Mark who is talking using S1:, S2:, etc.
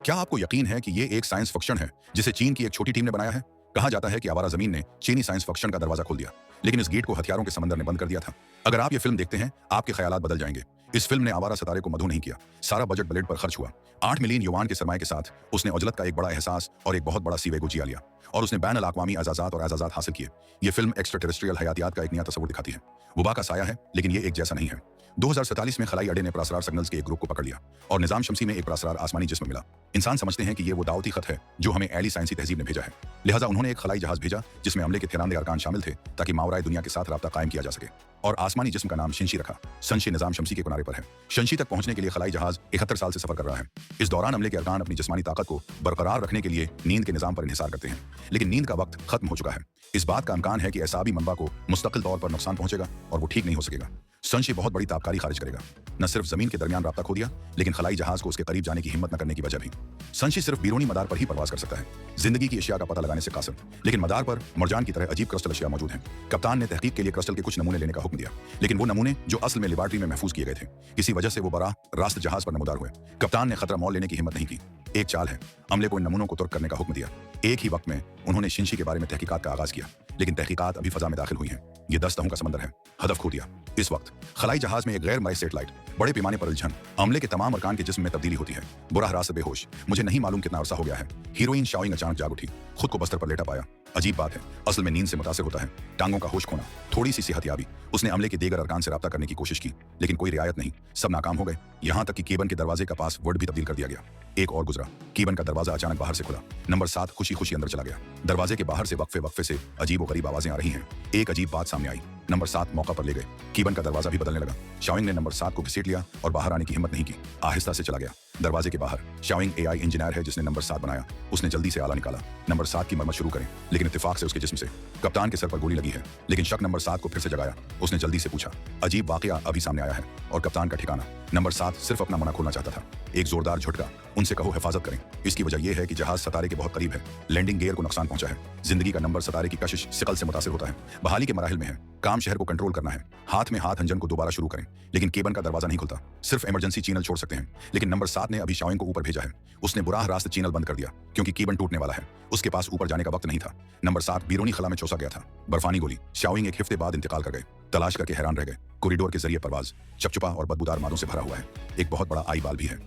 S1: क्या आपको यकीन है कि ये एक साइंस फिक्शन है जिसे चीन की एक छोटी टीम ने बनाया है? कहा जाता है कि आवारा जमीन ने चीनी साइंस फिक्शन का दरवाजा खोल दिया, लेकिन इस गेट को हथियारों के समंदर ने बंद कर दिया था। अगर आप ये फिल्म देखते हैं, आपके ख्यालात बदल जाएंगे। इस फिल्म ने आवारा सितारे को मधु नहीं किया, सारा बजट ब्लेड पर खर्च हुआ। 8 मिलियन युवान के सरमाए के साथ उसने उजलत का एक बड़ा एहसास और एक बहुत बड़ा सीवे को जिया लिया, और उसने बैन अल-अक़वामी एजाज़ात और एजाज़ात हासिल किए। ये फिल्म एक्स्ट्रा टेरेस्ट्रियल हयातियात का एक नया तस्वुर दिखाती है। वबा का साया है, लेकिन ये एक जैसा नहीं है। 2047 में खलाई अड्डे ने पुरअसरार सिग्नल्स के एक ग्रुप को पकड़ लिया और निजाम शमसी में एक पुरअसरार आसमानी जिस्म मिला। इंसान समझते हैं कि ये वो दावती खत है जो हमें एली साइंसी तहजीब ने भेजा है। लिहाजा उन्होंने एक खलाई जहाज भेजा जिसमें अमले के थिरानदे अरकान शामिल थे, ताकि मावराए दुनिया के साथ राब्ता कायम किया जा सके। और आसमानी जिस्म का नाम शिंशी रखा। शंशी निजाम शमसी के किनारे पर है। शंशी तक पहुंचने के लिए खलाई जहाज 71 साल से सफर कर रहा है। इस दौरान अमले के अरकान अपनी जिस्मानी ताकत को बरकरार रखने के लिए नींद के निजाम पर इन्हिसार करते हैं, लेकिन नींद का वक्त खत्म हो चुका है। इस बात का इम्कान है कि एसाबी मनबा को मुस्तकिल तौर पर नुकसान पहुंचेगा और वो ठीक नहीं हो सकेगा। शंशी बहुत बड़ी ताबकारी खारिज करेगा। न सिर्फ जमीन के दरमियान राब्ता खो दिया, लेकिन खलाई जहाज को उसके करीब जाने की हिम्मत न करने की वजह भी। शंशी सिर्फ बीरूनी मदार पर ही परवाज कर सकता है, जिंदगी की अशिया का पता लगाने से कासिर। लेकिन मदार पर मरजान की तरह अजीब क्रिस्टल अशिया मौजूद हैं। कप्तान ने तहकीक के लिए क्रिस्टल के कुछ नमूने लेने का हुक्म दिया, लेकिन वो नमूने जो असल में लेबॉर्टरी में महफूज किए गए थे, किसी वजह से वो बराह रास्त जहाज पर नमूदार हुए। कप्तान ने खतरा मोल लेने की हिम्मत नहीं की। एक चाल है, अमले को इन नमूनों को तुर्क करने का हुक्म दिया। एक ही वक्त में उन्होंने शिंशी के बारे में तहकीकात का आगाज किया, लेकिन तहकीकात अभी फजा में दाखिल हुई हैं। ये 10 तहों का समंदर है, हदफ खो दिया। इस वक्त खलाई जहाज में एक गैर मरई सेटेलाइट बड़े पैमाने पर उलझन, अमले के तमाम अरकान के जिस्म में तब्दीली होती है। बुरा रात से बेहोश, मुझे नहीं मालूम कितना अरसा हो गया है। हीरोइन शाओइंग अचानक जाग उठी, खुद को बस्तर पर लेटा पाया। अजीब बात है, असल में नींद से मुतासिर होता है। टांगों का होश खोना, थोड़ी सी सेहतियाबी। उसने अमले के दीगर अरकान से राब्ता करने की कोशिश की, लेकिन कोई रियायत नहीं, सब नाकाम हो गए। यहाँ तक कि केबन के दरवाजे का पासवर्ड भी तब्दील कर दिया गया। एक और गुजरा, केबन का दरवाजा अचानक बाहर से खुला। नंबर 7 खुशी खुशी अंदर चला गया। दरवाजे के बाहर से वक्फे वक्फे से अजीब और गरीब आवाजें आ रही हैं। एक अजीब बात सामने आई, नंबर 7 मौका पर ले गए। कीबन का दरवाजा भी बदलने लगा। शाओइंग ने नंबर 7 को घसीट लिया और बाहर आने की हिम्मत नहीं की, आहिस्ता से चला गया। दरवाजे के बाहर शाओइंग एआई इंजीनियर है जिसने नंबर 7 बनाया। उसने जल्दी से आला निकाला, नंबर 7 की मरम्मत शुरू करें, लेकिन इत्तेफाक से उसके जिस्म से कप्तान के सर पर गोली लगी है। लेकिन शक नंबर 7 को फिर से जगाया। उसने जल्दी से पूछा, अजीब वाकया अभी सामने आया है और कप्तान का ठिकाना। नंबर 7 सिर्फ अपना मना खोलना चाहता था। एक जोरदार झटका, उनसे कहो हिफाजत करें। इसकी वजह यह है कि जहाज सितारे के बहुत करीब है। लैंडिंग गियर को नुकसान पहुंचा है। जिंदगी का नंबर सितारे की कशिश सिकल से मुतासिर होता है। बहाली के मराहिल में है। काम शहर को कंट्रोल करना है। हाथ में हाथ इंजन को दोबारा शुरू करें, लेकिन केबन का दरवाजा नहीं खुलता। सिर्फ इमरजेंसी चैनल छोड़ सकते हैं, लेकिन नंबर 7 ने अभी शाओइंग को ऊपर भेजा है। उसने बुराह रास्त चैनल बंद कर दिया, क्योंकि केबन टूटने वाला है। उसके पास ऊपर जाने का वक्त नहीं था। नंबर 7 बीरूनी खला में चौसा गया था। बर्फानी गोली। शाओइंग एक हफ्ते बाद इंतकाल कर गए। तलाश करके हैरान रह गए। कॉरिडोर के जरिए परवाज चपचपा और बदबूदार मादों से भरा हुआ है। एक बहुत बड़ा आई बाल भी है।